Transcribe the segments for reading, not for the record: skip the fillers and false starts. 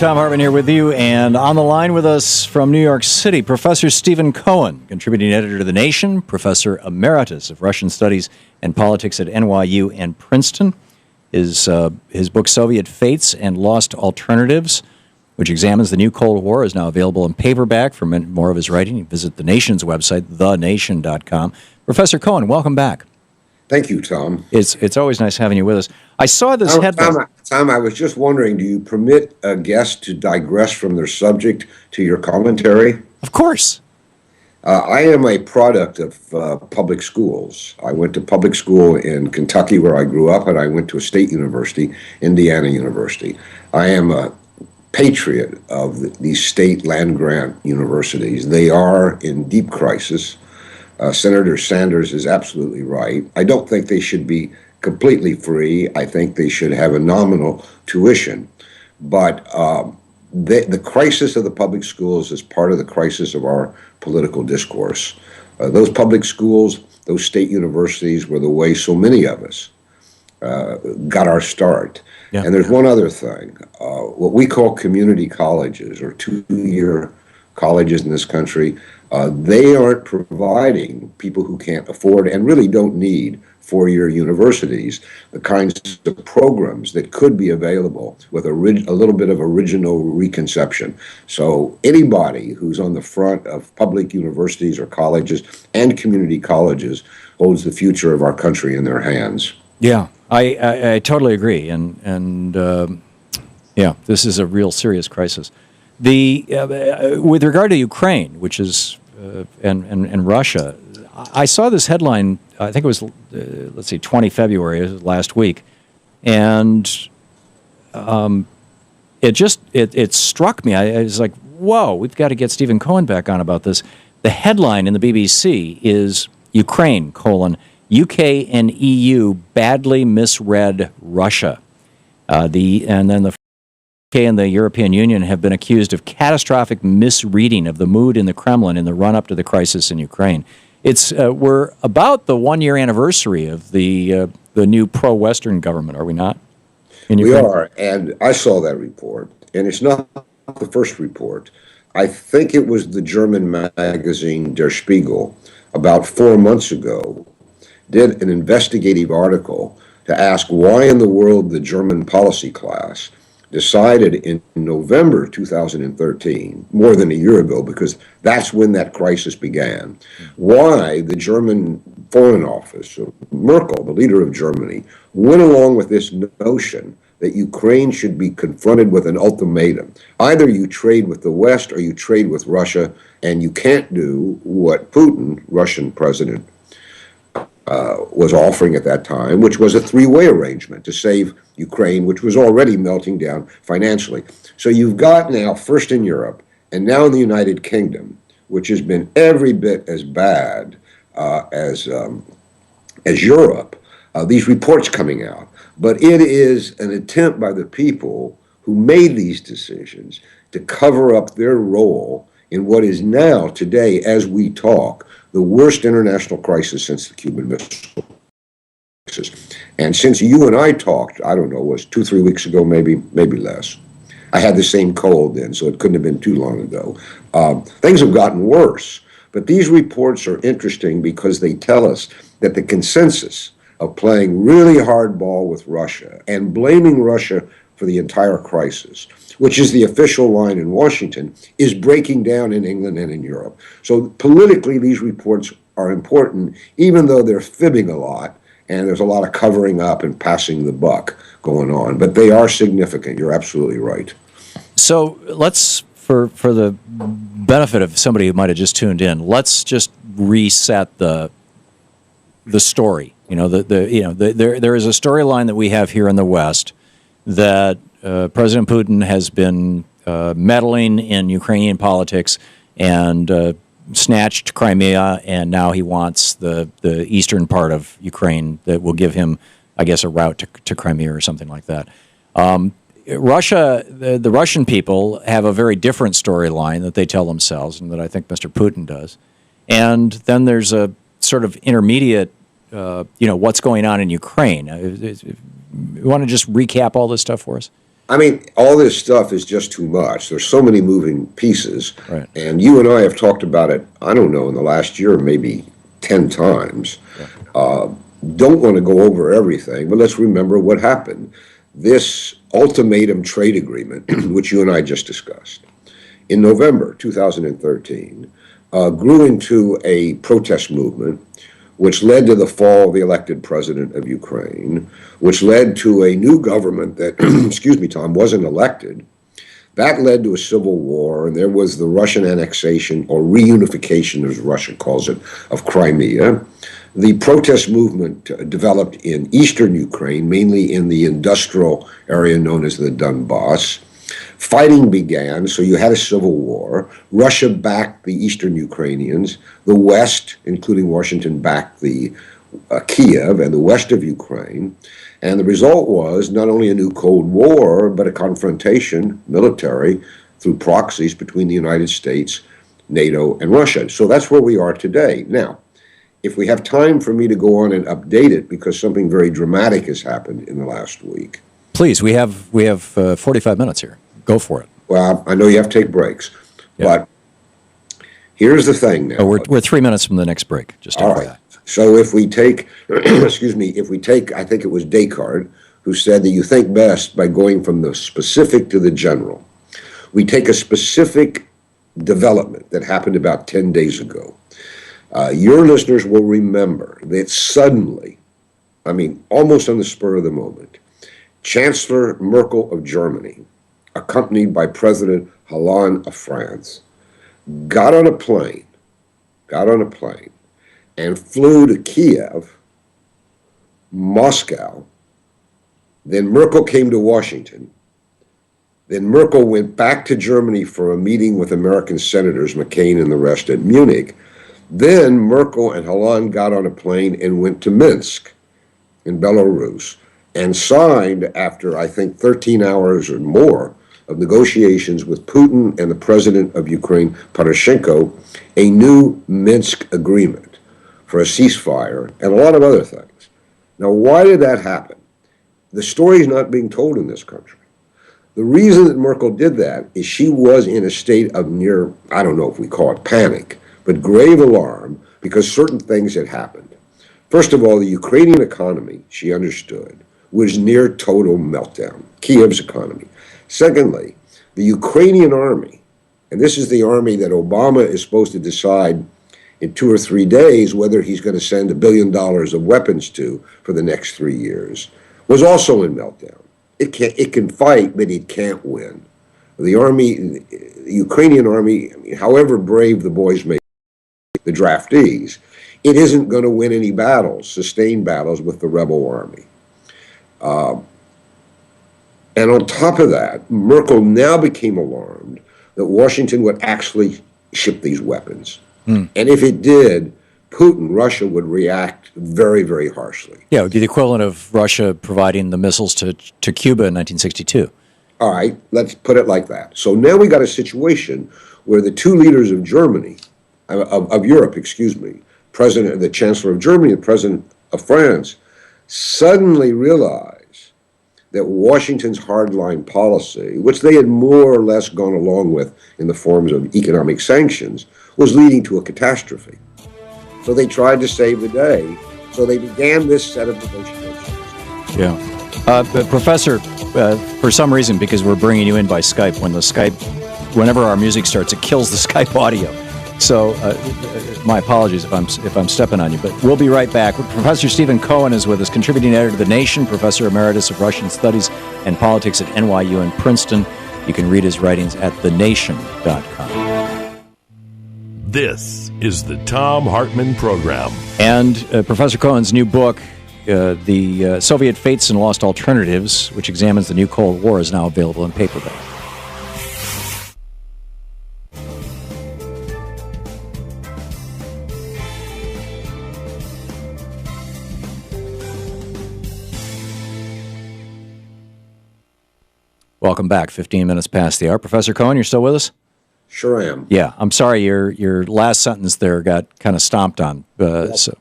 Thom Hartmann here with you, and on the line with us from New York City, Professor Stephen Cohen, contributing editor to The Nation, Professor Emeritus of Russian Studies and Politics at NYU and Princeton. His book, Soviet Fates and Lost Alternatives, which examines the new Cold War, is now available in paperback. For more of his writing, you visit The Nation's website, thenation.com. Professor Cohen, welcome back. Thank you, Tom. It's always nice having you with us. I saw this headline. Tom, I was just wondering, do you permit a guest to digress from their subject to your commentary? Of course. I am a product of public schools. I went to public school in Kentucky, where I grew up, and I went to a state university, Indiana University. I am a patriot of these state land-grant universities. They are in deep crisis. Senator Sanders is absolutely right. I don't think they should be completely free. I think they should have a nominal tuition. But the crisis of the public schools is part of the crisis of our political discourse. Those public schools, those state universities were the way so many of us got our start. Yeah. And there's one other thing. What we call community colleges, or two-year colleges in this country, they aren't providing people who can't afford and really don't need four-year universities the kinds of programs that could be available with a little bit of original reconception. So anybody who's on the front of public universities or colleges and community colleges holds the future of our country in their hands. Yeah, I totally agree, and yeah, this is a real serious crisis. With regard to Ukraine, which is and Russia, I saw this headline. I think it was let's see, 20 February last week, and it struck me. I was like, whoa, we've got to get Stephen Cohen back on about this. The headline in the BBC is Ukraine: UK and EU badly misread Russia. And then the UK and the European Union have been accused of catastrophic misreading of the mood in the Kremlin in the run-up to the crisis in Ukraine. We're about the one-year anniversary of the new pro-Western government, are we not? We are, and I saw that report, and it's not the first report. I think it was the German magazine Der Spiegel about 4 months ago did an investigative article to ask why in the world the German policy class decided in November 2013, more than a year ago, because that's when that crisis began, why the German Foreign Office, Merkel, the leader of Germany, went along with this notion that Ukraine should be confronted with an ultimatum. Either you trade with the West or you trade with Russia, and you can't do what Putin, Russian president, was offering at that time, which was a three-way arrangement to save Ukraine, which was already melting down financially. So you've got now, first in Europe, and now in the United Kingdom, which has been every bit as bad as Europe, these reports coming out. But it is an attempt by the people who made these decisions to cover up their role in what is now, today, as we talk, the worst international crisis since the Cuban Missile Crisis. And since you and I talked, I don't know, was 2-3 weeks ago, maybe less. I had the same cold then, so it couldn't have been too long ago. Things have gotten worse. But these reports are interesting because they tell us that the consensus of playing really hardball with Russia and blaming Russia for the entire crisis, which is the official line in Washington, is breaking down in England and in Europe. So politically, these reports are important, even though they're fibbing a lot, and there's a lot of covering up and passing the buck going on. But they are significant. You're absolutely right. So let's, for the benefit of somebody who might have just tuned in, let's just reset the story. There is a storyline that we have here in the West that President Putin has been meddling in Ukrainian politics and snatched Crimea, and now he wants the eastern part of Ukraine that will give him, I guess, a route to Crimea or something like that. Russia, the Russian people have a very different storyline that they tell themselves, and that I think Mr. Putin does. And then there's a sort of intermediate, what's going on in Ukraine. You want to just recap all this stuff for us? I mean, all this stuff is just too much. There's so many moving pieces. Right. And you and I have talked about it, I don't know, in the last year, maybe 10 times. Don't want to go over everything, but let's remember what happened. This ultimatum trade agreement, which you and I just discussed, in November 2013, grew into a protest movement, which led to the fall of the elected president of Ukraine, which led to a new government that, excuse me, Tom, wasn't elected. That led to a civil war, and there was the Russian annexation, or reunification, as Russia calls it, of Crimea. The protest movement developed in eastern Ukraine, mainly in the industrial area known as the Donbass. Fighting began, so you had a civil war. Russia backed the eastern Ukrainians. The West, including Washington, backed the Kiev and the west of Ukraine. And the result was not only a new Cold War, but a confrontation, military, through proxies between the United States, NATO, and Russia. So that's where we are today. Now, if we have time for me to go on and update it, because something very dramatic has happened in the last week. Please, we have 45 minutes here. Go for it. Well, I know you have to take breaks, but here's the thing now. Oh, we're 3 minutes from the next break. Just all right. So if we take, excuse me, if we take, I think it was Descartes who said that you think best by going from the specific to the general. We take a specific development that happened about 10 days ago. Your listeners will remember that suddenly, I mean, almost on the spur of the moment, Chancellor Merkel of Germany, accompanied by President Hollande of France, got on a plane, and flew to Kiev, Moscow. Then Merkel came to Washington. Then Merkel went back to Germany for a meeting with American senators, McCain and the rest, at Munich. Then Merkel and Hollande got on a plane and went to Minsk in Belarus and signed, after I think 13 hours or more of negotiations with Putin and the president of Ukraine, Poroshenko, a new Minsk agreement for a ceasefire and a lot of other things. Now, why did that happen? The story is not being told in this country. The reason that Merkel did that is she was in a state of near, I don't know if we call it panic, but grave alarm, because certain things had happened. First of all, the Ukrainian economy, she understood, was near total meltdown, Kiev's economy. Secondly, the Ukrainian army, and this is the army that Obama is supposed to decide in 2 or 3 days whether he's going to send $1 billion of weapons to for the next 3 years, was also in meltdown. It can fight, but it can't win. The army, the Ukrainian army, I mean, however brave the boys may be, the draftees, it isn't going to win any battles, sustained battles with the rebel army. And on top of that, Merkel now became alarmed that Washington would actually ship these weapons. And if it did, Putin, Russia, would react very, very harshly. Yeah, it would be the equivalent of Russia providing the missiles to Cuba in 1962. All right, let's put it like that. So now we got a situation where the two leaders of Germany, of Europe, excuse me, the Chancellor of Germany and President of France, suddenly realize that Washington's hardline policy, which they had more or less gone along with in the forms of economic sanctions, was leading to a catastrophe. So they tried to save the day. So they began this set of negotiations. Yeah. But Professor, for some reason, because we're bringing you in by Skype, whenever our music starts, it kills the Skype audio. So my apologies if I'm stepping on you, but we'll be right back. Professor Stephen Cohen is with us, contributing editor to The Nation, Professor Emeritus of Russian Studies and Politics at NYU and Princeton. You can read his writings at thenation.com. This is the Thom Hartmann Program. And Professor Cohen's new book, The Soviet Fates and Lost Alternatives, which examines the new Cold War, is now available in paperback. Welcome back. 15 minutes past the hour. Professor Cohen, you're still with us? Sure am. Yeah, I'm sorry. Your last sentence there got kind of stomped on. So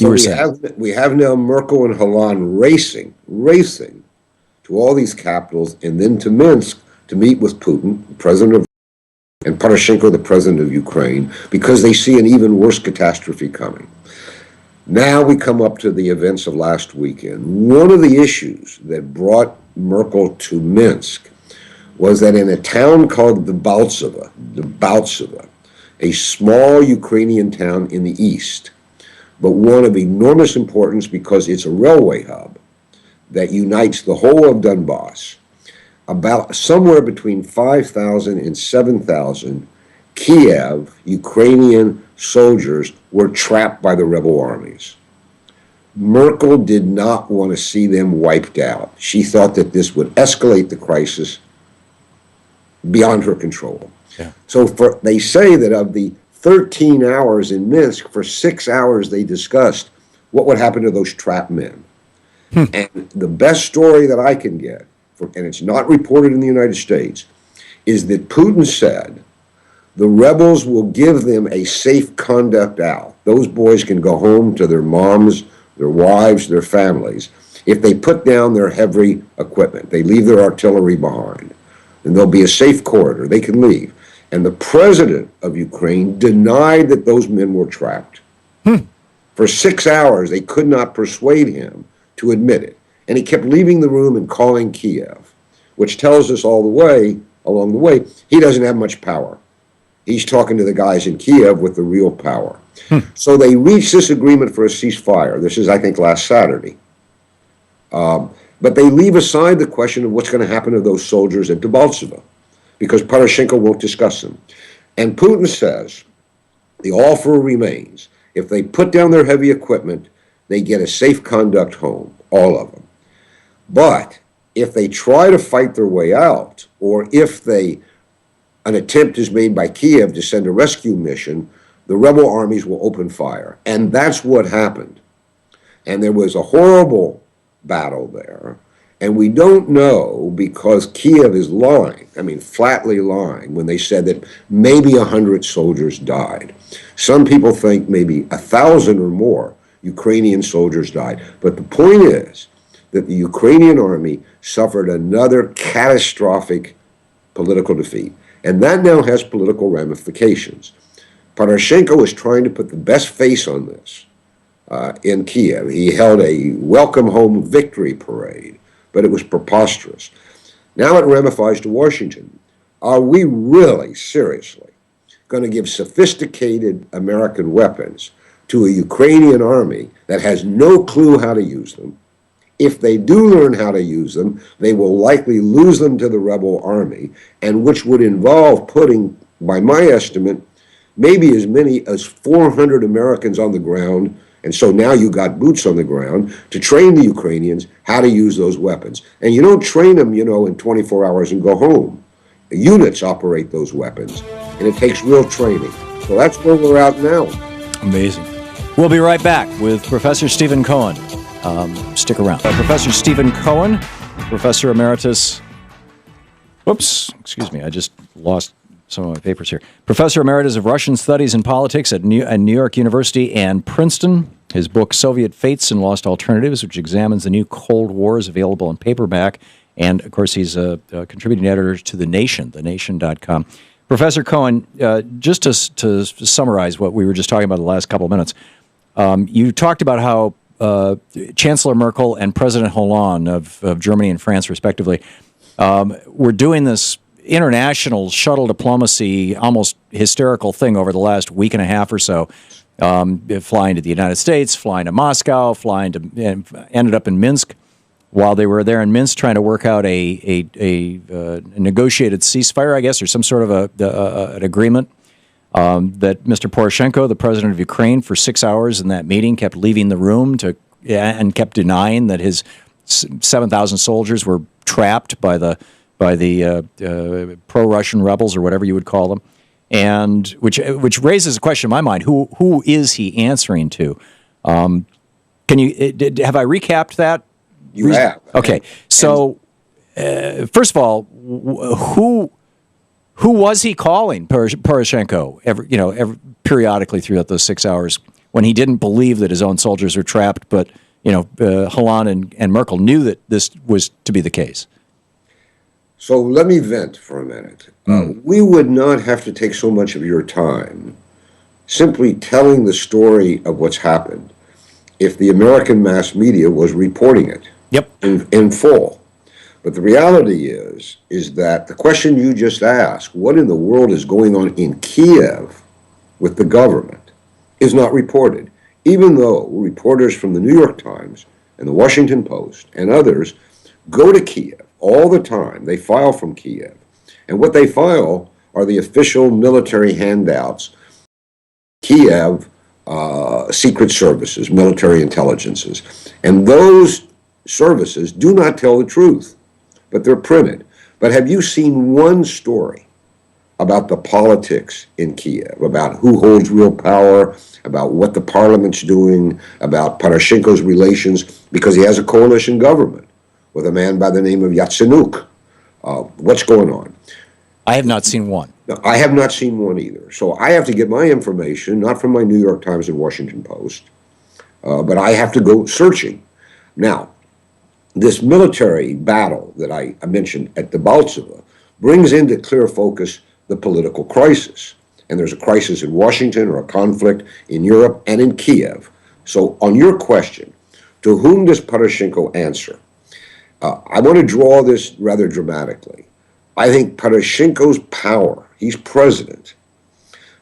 we have now Merkel and Hollande racing to all these capitals and then to Minsk to meet with Putin, the president of, and Poroshenko, the president of Ukraine, because they see an even worse catastrophe coming. Now we come up to the events of last weekend. One of the issues that brought Merkel to Minsk was that in a town called Debaltseve, a small Ukrainian town in the east, but one of enormous importance because it's a railway hub that unites the whole of Donbass, about somewhere between 5,000 and 7,000 Kiev Ukrainian soldiers were trapped by the rebel armies. Merkel did not want to see them wiped out. She thought that this would escalate the crisis beyond her control. Yeah. So they say that of the 13 hours in Minsk, for 6 hours they discussed what would happen to those trapped men. And the best story that I can get, and it's not reported in the United States, is that Putin said the rebels will give them a safe conduct out. Those boys can go home to their moms, their wives, their families, if they put down their heavy equipment. They leave their artillery behind. And there'll be a safe corridor. They can leave. And the president of Ukraine denied that those men were trapped. For 6 hours, they could not persuade him to admit it. And he kept leaving the room and calling Kiev, which tells us along the way, he doesn't have much power. He's talking to the guys in Kiev with the real power. So they reached this agreement for a ceasefire. This is, I think, last Saturday. But they leave aside the question of what's going to happen to those soldiers at Debaltseve, because Poroshenko won't discuss them. And Putin says the offer remains. If they put down their heavy equipment, they get a safe conduct home, all of them. But if they try to fight their way out, or if an attempt is made by Kiev to send a rescue mission, the rebel armies will open fire. And that's what happened. And there was a horrible battle there. And we don't know because Kiev is lying, flatly lying, when they said that maybe 100 soldiers died. Some people think maybe 1,000 or more Ukrainian soldiers died. But the point is that the Ukrainian army suffered another catastrophic political defeat. And that now has political ramifications. Poroshenko is trying to put the best face on this in Kiev. He held a welcome home victory parade, but it was preposterous. Now it ramifies to Washington. Are we really, seriously, going to give sophisticated American weapons to a Ukrainian army that has no clue how to use them? If they do learn how to use them, they will likely lose them to the rebel army, and which would involve putting, by my estimate, maybe as many as 400 Americans on the ground. And so now you got boots on the ground to train the Ukrainians how to use those weapons. And you don't train them, in 24 hours and go home. The units operate those weapons, and it takes real training. So that's where we're at now. Amazing. We'll be right back with Professor Stephen Cohen. Stick around. Professor Stephen Cohen, Professor Emeritus. Whoops, excuse me, I just lost some of my papers here. Professor Emeritus of Russian Studies and Politics at New York University and Princeton. His book, Soviet Fates and Lost Alternatives, which examines the new Cold War, is available in paperback. And, of course, he's a contributing editor to The Nation, thenation.com. Professor Cohen, just to summarize what we were just talking about the last couple of minutes, you talked about how Chancellor Merkel and President Hollande of Germany and France, respectively, were doing this international shuttle diplomacy, almost hysterical thing over the last week and a half or so, flying to the United States, flying to Moscow, ended up in Minsk. While they were there in Minsk trying to work out a negotiated ceasefire, I guess, or some sort of an agreement, that Mr. Poroshenko, the president of Ukraine, for 6 hours in that meeting, kept leaving the room and kept denying that his 7,000 soldiers were trapped by the pro-Russian rebels, or whatever you would call them, and which raises a question in my mind: who is he answering to? Have I recapped that? You have. Okay, so first of all, who was he calling Poroshenko periodically throughout those 6 hours when he didn't believe that his own soldiers were trapped, but Hollande and Merkel knew that this was to be the case. So let me vent for a minute. We would not have to take so much of your time simply telling the story of what's happened if the American mass media was reporting it in full. But the reality is that the question you just asked, what in the world is going on in Kiev with the government, is not reported, even though reporters from the New York Times and the Washington Post and others go to Kiev all the time. They file from Kiev. And what they file are the official military handouts, Kiev secret services, military intelligences. And those services do not tell the truth, but they're printed. But have you seen one story about the politics in Kiev, about who holds real power, about what the parliament's doing, about Poroshenko's relations, because he has a coalition government with a man by the name of Yatsenuk? What's going on? I have not seen one. No, I have not seen one either. So I have to get my information, not from my New York Times and Washington Post, but I have to go searching. Now, this military battle that I mentioned at Debaltseve brings into clear focus the political crisis. And there's a crisis in Washington or a conflict in Europe and in Kiev. So on your question, to whom does Poroshenko answer? I want to draw this rather dramatically. I think Poroshenko's power, he's president,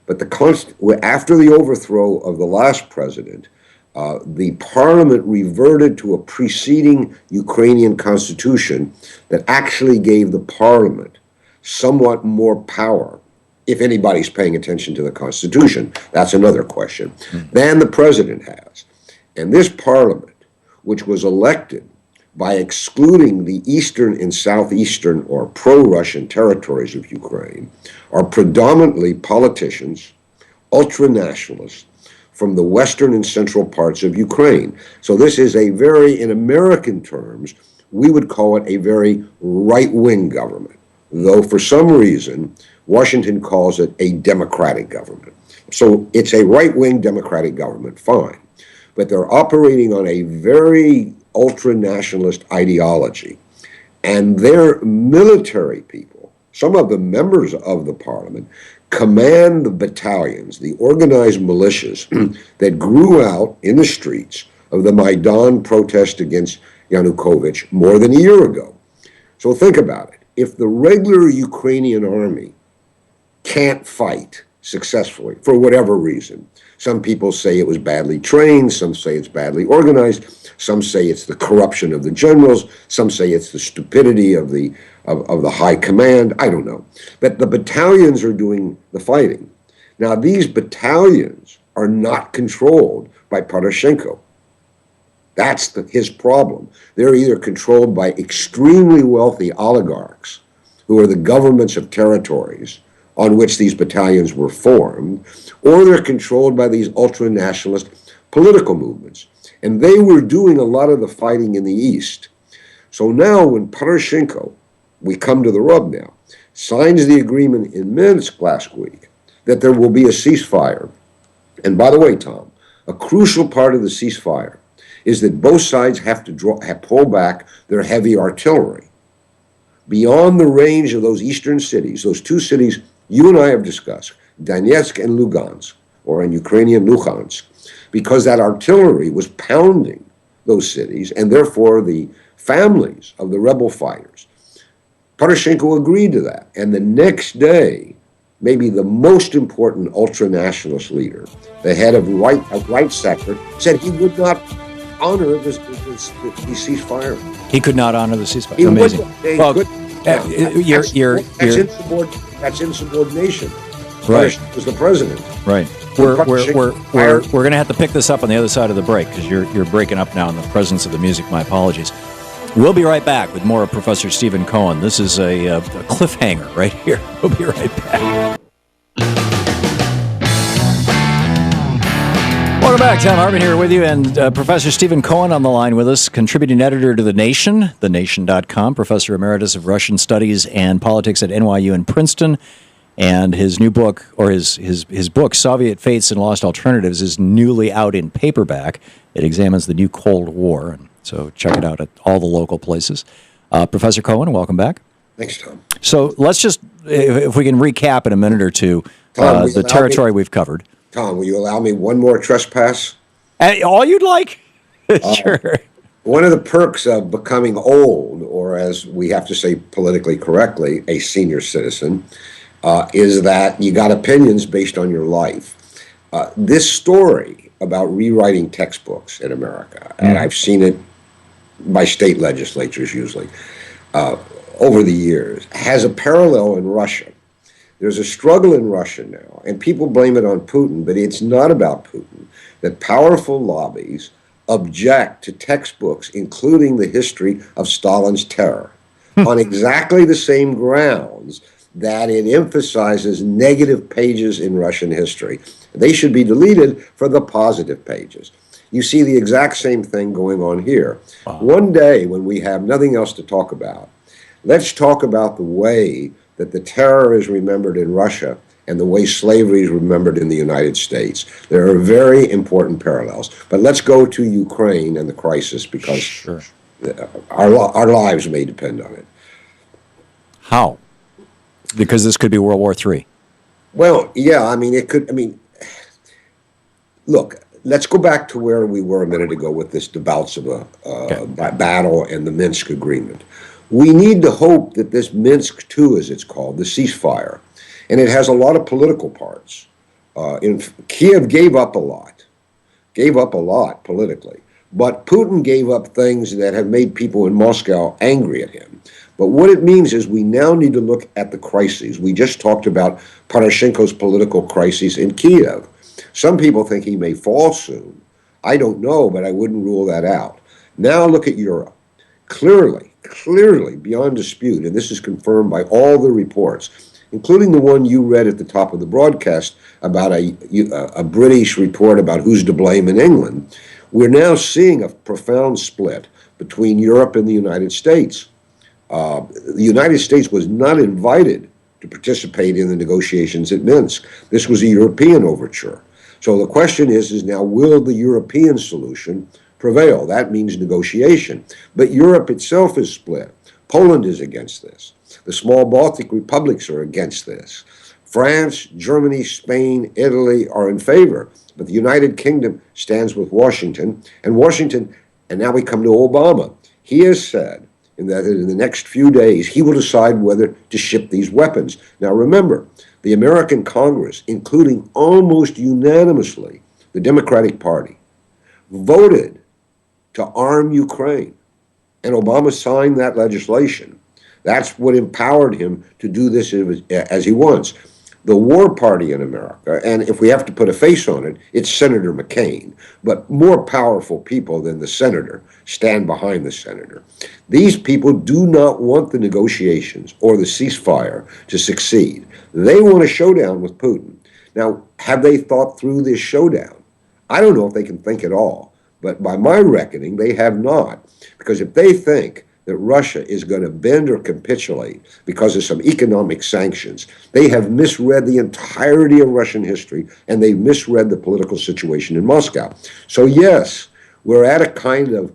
but after the overthrow of the last president, the parliament reverted to a preceding Ukrainian constitution that actually gave the parliament somewhat more power, if anybody's paying attention to the Constitution, that's another question, than the president has. And this parliament, which was elected by excluding the eastern and southeastern or pro-Russian territories of Ukraine, are predominantly politicians, ultra-nationalists from the western and central parts of Ukraine. So this is a very, in American terms, we would call it a very right-wing government, though for some reason, Washington calls it a democratic government. So it's a right-wing democratic government, fine. But they're operating on a very ultra-nationalist ideology. And their military people, some of the members of the parliament, command the battalions, the organized militias that grew out in the streets of the Maidan protest against Yanukovych more than a year ago. So think about it. If the regular Ukrainian army can't fight successfully for whatever reason, some people say it was badly trained, some say it's badly organized, some say it's the corruption of the generals, some say it's the stupidity of the high command, I don't know. But the battalions are doing the fighting. Now, these battalions are not controlled by Poroshenko. That's his problem. They're either controlled by extremely wealthy oligarchs who are the governments of territories on which these battalions were formed, or they're controlled by these ultra-nationalist political movements. And they were doing a lot of the fighting in the East. So now when Poroshenko, we come to the rub now, signs the agreement in Minsk last week that there will be a ceasefire. And by the way, Tom, a crucial part of the ceasefire is that both sides have to pull back their heavy artillery beyond the range of those eastern cities, those two cities you and I have discussed, Donetsk and Lugansk, or in Ukrainian Luhansk, because that artillery was pounding those cities and therefore the families of the rebel fighters. Poroshenko agreed to that. And the next day, maybe the most important ultra-nationalist leader, the head of right sector, said he would not honor the ceasefire. He could not honor the ceasefire. Amazing. That's insubordination. Right. Was the president. Right. We're going to have to pick this up on the other side of the break because you're breaking up now in the presence of the music. My apologies. We'll be right back with more of Professor Stephen Cohen. This is a cliffhanger right here. We'll be right back. Welcome back. Thom Hartmann here with you, and Professor Stephen Cohen on the line with us, contributing editor to The Nation, thenation.com, professor emeritus of Russian Studies and Politics at NYU and Princeton, And his new book, or his book, Soviet Fates and Lost Alternatives, is newly out in paperback. It examines the new Cold War, and so check it out at all the local places. Professor Cohen, welcome back. Thanks, Tom. So let's just, if we can recap in a minute or two, Tom, the territory we've covered. Tom, will you allow me one more trespass? All you'd like? Sure. One of the perks of becoming old, or as we have to say politically correctly, a senior citizen, is that you got opinions based on your life. This story about rewriting textbooks in America, and I've seen it by state legislatures usually, over the years, has a parallel in Russia. There's a struggle in Russia now, and people blame it on Putin, but it's not about Putin, that powerful lobbies object to textbooks, including the history of Stalin's terror, on exactly the same grounds that it emphasizes negative pages in Russian history. They should be deleted for the positive pages. You see the exact same thing going on here. One day, when we have nothing else to talk about, let's talk about the way that the terror is remembered in Russia and the way slavery is remembered in the United States. There are very important parallels. But let's go to Ukraine and the crisis, because our lives may depend on it. How? Because this could be World War III. Well, yeah, I mean, it could, I mean, look, let's go back to where we were a minute ago with this Debaltseve battle and the Minsk agreement. We need to hope that this Minsk II, as it's called, the ceasefire, and it has a lot of political parts. Kiev gave up a lot politically, but Putin gave up things that have made people in Moscow angry at him. But what it means is we now need to look at the crises. We just talked about Poroshenko's political crises in Kiev. Some people think he may fall soon. I don't know, but I wouldn't rule that out. Now look at Europe. Clearly, beyond dispute, and this is confirmed by all the reports, including the one you read at the top of the broadcast about a British report about who's to blame in England, we're now seeing a profound split between Europe and the United States. The United States was not invited to participate in the negotiations at Minsk. This was a European overture. So the question is now, will the European solution prevail? That means negotiation. But Europe itself is split. Poland is against this. The small Baltic republics are against this. France, Germany, Spain, Italy are in favor. But the United Kingdom stands with Washington. And now we come to Obama. He has said that in the next few days, he will decide whether to ship these weapons. Now remember, the American Congress, including almost unanimously the Democratic Party, voted to arm Ukraine. And Obama signed that legislation. That's what empowered him to do this as he wants. The war party in America, and if we have to put a face on it, it's Senator McCain. But more powerful people than the senator stand behind the senator. These people do not want the negotiations or the ceasefire to succeed. They want a showdown with Putin. Now, have they thought through this showdown? I don't know if they can think at all. But by my reckoning, they have not. Because if they think that Russia is going to bend or capitulate because of some economic sanctions, they have misread the entirety of Russian history, and they've misread the political situation in Moscow. So yes, we're at a kind of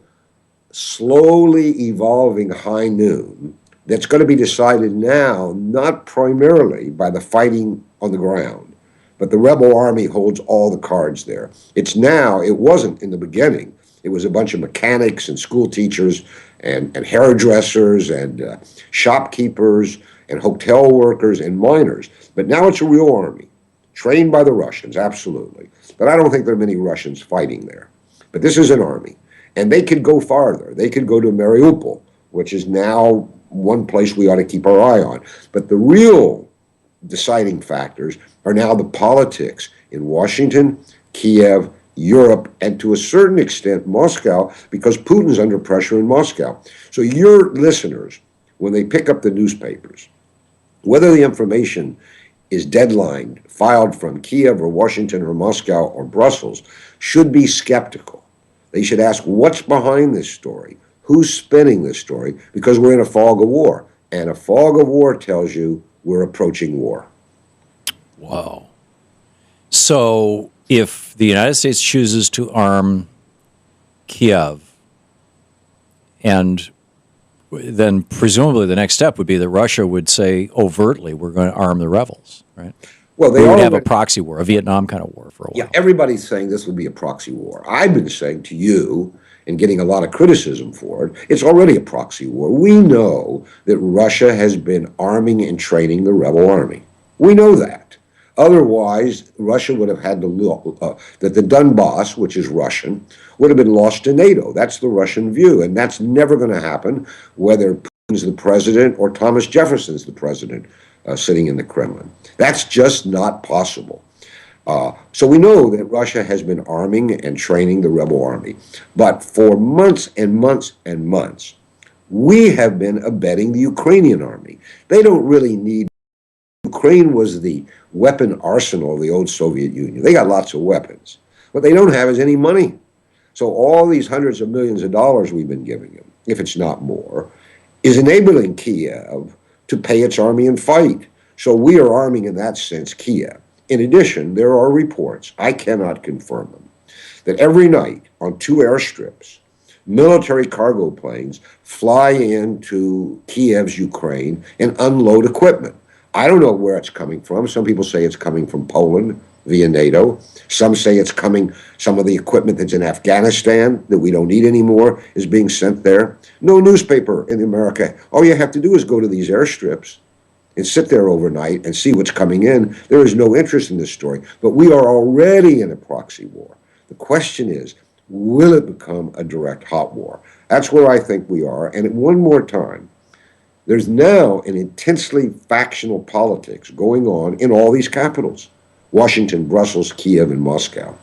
slowly evolving high noon that's going to be decided now, not primarily by the fighting on the ground, but the rebel army holds all the cards there. It wasn't in the beginning. It was a bunch of mechanics and school teachers and hairdressers and shopkeepers and hotel workers and miners. But now it's a real army, trained by the Russians, absolutely. But I don't think there are many Russians fighting there. But this is an army. And they could go farther. They could go to Mariupol, which is now one place we ought to keep our eye on. But the real deciding factors are now the politics in Washington, Kiev, Europe, and to a certain extent Moscow, because Putin's under pressure in Moscow. So your listeners, when they pick up the newspapers, whether the information is deadlined, filed from Kiev or Washington or Moscow or Brussels, should be skeptical. They should ask, what's behind this story? Who's spinning this story? Because we're in a fog of war. And a fog of war tells you we're approaching war. Whoa. So if the United States chooses to arm Kiev, and then presumably the next step would be that Russia would say overtly, we're going to arm the rebels, right? Well, they We would have a already, proxy war, a Vietnam kind of war for a yeah, while. everybody's saying this will be a proxy war. I've been saying to you, and getting a lot of criticism for it, it's already a proxy war. We know that Russia has been arming and training the rebel army. We know that. Otherwise, Russia would have had to look that the Donbass, which is Russian, would have been lost to NATO. That's the Russian view, and that's never going to happen, whether Putin's the president or Thomas Jefferson's the president sitting in the Kremlin. That's just not possible. So we know that Russia has been arming and training the rebel army. But for months and months and months, we have been abetting the Ukrainian army. They don't really need. Ukraine was the weapon arsenal of the old Soviet Union. They got lots of weapons. What they don't have is any money. So all these hundreds of millions of dollars we've been giving them, if it's not more, is enabling Kiev to pay its army and fight. So we are arming, in that sense, Kiev. In addition, there are reports, I cannot confirm them, that every night on two airstrips, military cargo planes fly into Kiev's Ukraine and unload equipment. I don't know where it's coming from. Some people say it's coming from Poland via NATO. Some say it's coming, some of the equipment that's in Afghanistan that we don't need anymore is being sent there. No newspaper in America. All you have to do is go to these airstrips and sit there overnight and see what's coming in. There is no interest in this story. But we are already in a proxy war. The question is, will it become a direct hot war? That's where I think we are. And one more time, there's now an intensely factional politics going on in all these capitals: Washington, Brussels, Kiev, and Moscow.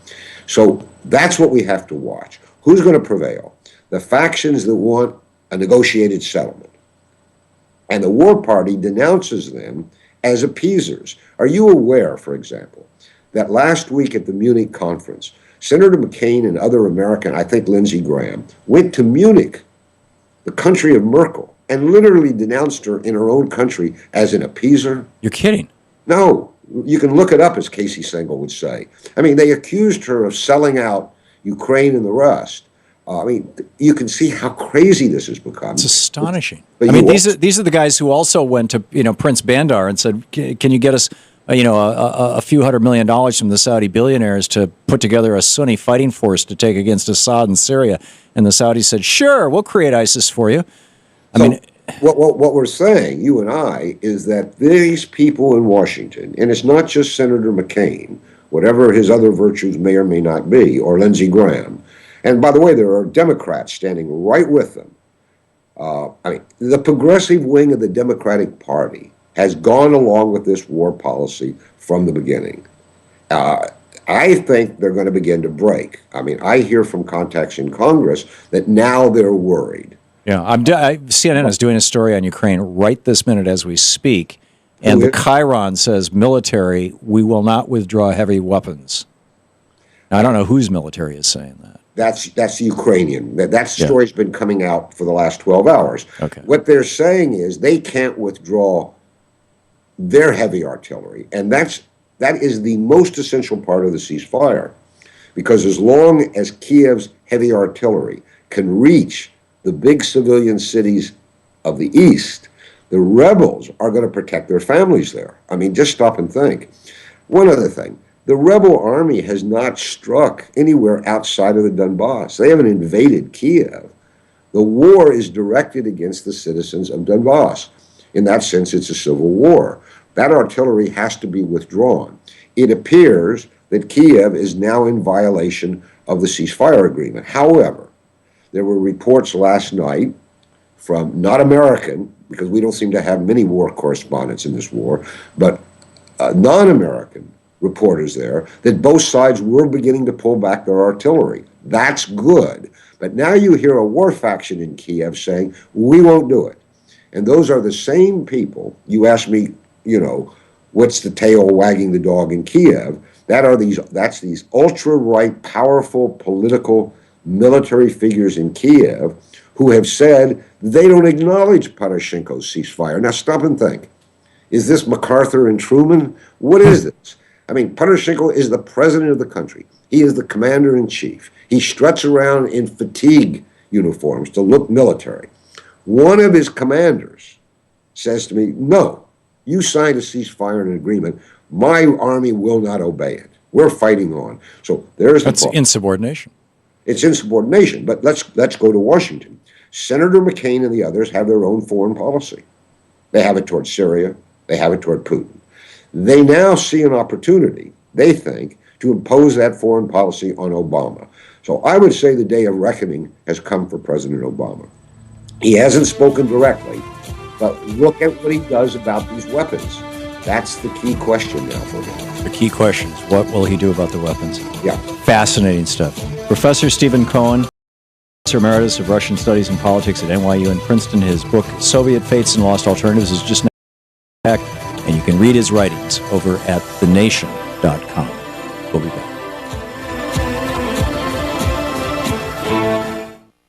So that's what we have to watch. Who's going to prevail? The factions that want a negotiated settlement. And the war party denounces them as appeasers. Are you aware, for example, that last week at the Munich conference, Senator McCain and other American, I think Lindsey Graham, went to Munich, the country of Merkel, and literally denounced her in her own country as an appeaser? You're kidding. No, you can look it up, as Casey Stengel would say. I mean, they accused her of selling out Ukraine and the rest. I mean, you can see how crazy this has become. It's astonishing. But I mean, these are the guys who also went to Prince Bandar and said, "Can you get us a few $100 million from the Saudi billionaires to put together a Sunni fighting force to take against Assad in Syria?" And the Saudis said, "Sure, we'll create ISIS for you." I mean, what we're saying, you and I, is that these people in Washington, and it's not just Senator McCain, whatever his other virtues may or may not be, or Lindsey Graham. And by the way, there are Democrats standing right with them. I mean, the progressive wing of the Democratic Party has gone along with this war policy from the beginning. I think they're going to begin to break. I mean, I hear from contacts in Congress that now they're worried. Yeah, CNN is doing a story on Ukraine right this minute as we speak, and the Chiron says, military, we will not withdraw heavy weapons. Now, I don't know whose military is saying that. That's Ukrainian. That story's been coming out for the last 12 hours. Okay. What they're saying is they can't withdraw their heavy artillery, and that is the most essential part of the ceasefire, because as long as Kiev's heavy artillery can reach the big civilian cities of the east, the rebels are going to protect their families there. I mean, just stop and think. One other thing. The rebel army has not struck anywhere outside of the Donbass. They haven't invaded Kiev. The war is directed against the citizens of Donbass. In that sense, it's a civil war. That artillery has to be withdrawn. It appears that Kiev is now in violation of the ceasefire agreement. However, there were reports last night from not American, because we don't seem to have many war correspondents in this war, but non-American reporters there, that both sides were beginning to pull back their artillery. That's good. But now you hear a war faction in Kiev saying, we won't do it. And those are the same people. You ask me, what's the tail wagging the dog in Kiev? That's these ultra-right, powerful political military figures in Kiev who have said they don't acknowledge Poroshenko's ceasefire. Now stop and think. Is this MacArthur and Truman? What is this? I mean, Poroshenko is the president of the country. He is the commander-in-chief. He struts around in fatigue uniforms to look military. One of his commanders says to me, no, you signed a ceasefire and an agreement. My army will not obey it. We're fighting on. So there's the problem. Insubordination. It's insubordination, but let's go to Washington. Senator McCain and the others have their own foreign policy. They have it toward Syria. They have it toward Putin. They now see an opportunity, they think, to impose that foreign policy on Obama. So I would say the day of reckoning has come for President Obama. He hasn't spoken directly, but look at what he does about these weapons. That's the key question now for him. The key question is, what will he do about the weapons? Yeah. Fascinating stuff. Professor Stephen Cohen, Professor Emeritus of Russian Studies and Politics at NYU and Princeton. His book, Soviet Fates and Lost Alternatives, is just now back, and you can read his writings over at thenation.com. We'll be back.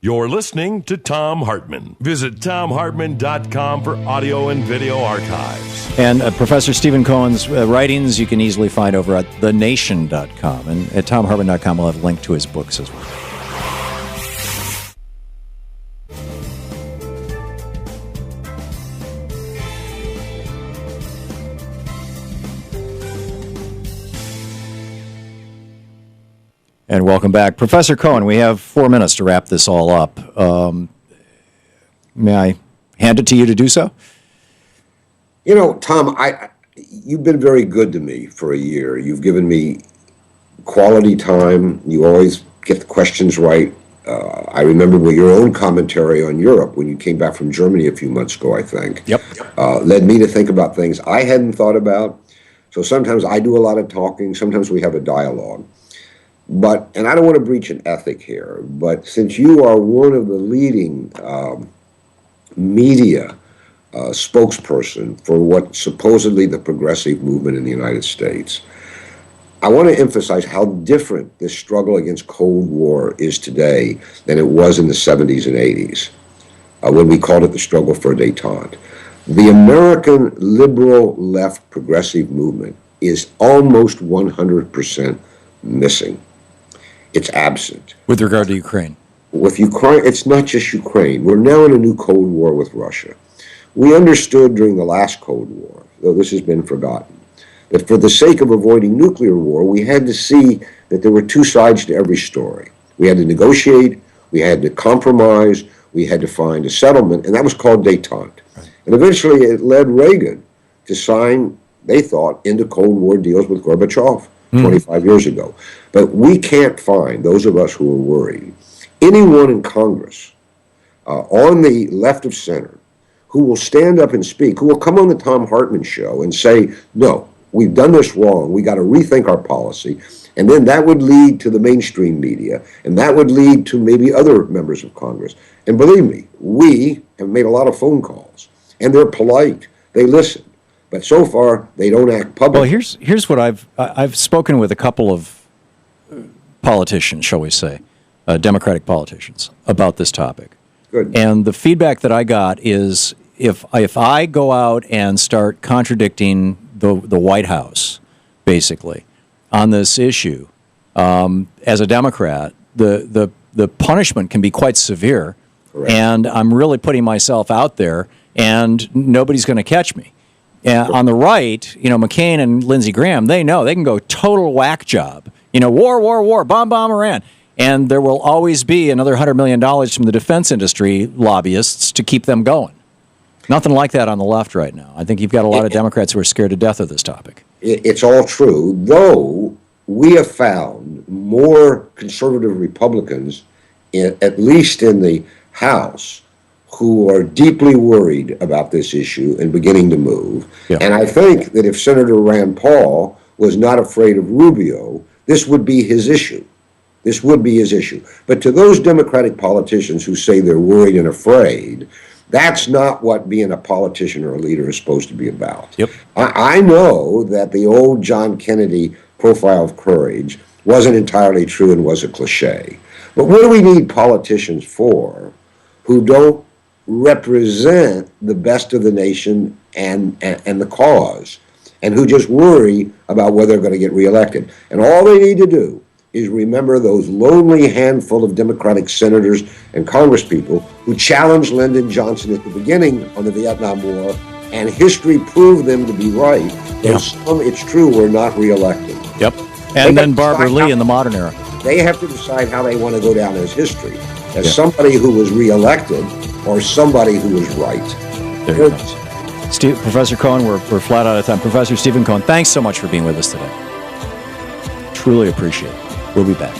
You're listening to Thom Hartmann. Visit thomhartmann.com for audio and video archives. And Professor Stephen Cohen's writings you can easily find over at thenation.com. And at thomhartmann.com we'll have a link to his books as well. And welcome back. Professor Cohen, we have 4 minutes to wrap this all up. May I hand it to you to do so? You know, Tom, you've been very good to me for a year. You've given me quality time. You always get the questions right. I remember with your own commentary on Europe when you came back from Germany a few months ago, I think. Yep. Led me to think about things I hadn't thought about. So sometimes I do a lot of talking. Sometimes we have a dialogue. But, and I don't want to breach an ethic here, but since you are one of the leading media spokesperson for what supposedly the progressive movement in the United States, I want to emphasize how different this struggle against Cold War is today than it was in the 70s and 80s, when we called it the struggle for detente. The American liberal left progressive movement is almost 100% missing. It's absent. With regard to Ukraine? With Ukraine, it's not just Ukraine. We're now in a new Cold War with Russia. We understood during the last Cold War, though this has been forgotten, that for the sake of avoiding nuclear war, we had to see that there were two sides to every story. We had to negotiate, we had to compromise, we had to find a settlement, and that was called detente. Right. And eventually it led Reagan to sign, they thought, into Cold War deals with Gorbachev 25 years ago. But we can't find, those of us who are worried, anyone in Congress on the left of center who will stand up and speak, who will come on the Thom Hartmann show and say, no, we've done this wrong, we got to rethink our policy. And then that would lead to the mainstream media, and that would lead to maybe other members of Congress. And believe me, we have made a lot of phone calls, and they're polite, they listen. But so far, they don't act publicly. Well, here's what I've spoken with a couple of politicians, shall we say, Democratic politicians, about this topic. Good. And the feedback that I got is if I go out and start contradicting the White House, basically, on this issue, as a Democrat, the punishment can be quite severe. Correct. And I'm really putting myself out there, and nobody's going to catch me. On the right, you know, McCain and Lindsey Graham, they know they can go total whack job. You know, war, bomb Iran. And there will always be another $100 million from the defense industry lobbyists to keep them going. Nothing like that on the left right now. I think you've got a lot of Democrats who are scared to death of this topic. It's all true, though we have found more conservative Republicans, at least in the House, who are deeply worried about this issue and beginning to move. Yeah. And I think that if Senator Rand Paul was not afraid of Rubio, this would be his issue. This would be his issue. But to those Democratic politicians who say they're worried and afraid, that's not what being a politician or a leader is supposed to be about. Yep. I know that the old John Kennedy profile of courage wasn't entirely true and was a cliche. But what do we need politicians for who don't represent the best of the nation and the cause, and who just worry about whether they're going to get reelected. And all they need to do is remember those lonely handful of Democratic senators and congresspeople who challenged Lyndon Johnson at the beginning of the Vietnam War, and history proved them to be right. Though some, it's true, were not reelected. Yep. And then Barbara Lee in the modern era. They have to decide how they want to go down as history, as somebody who was reelected or somebody who was right. There you go. Professor Cohen, we're flat out of time. Professor Stephen Cohen, thanks so much for being with us today. Truly appreciate it. We'll be back.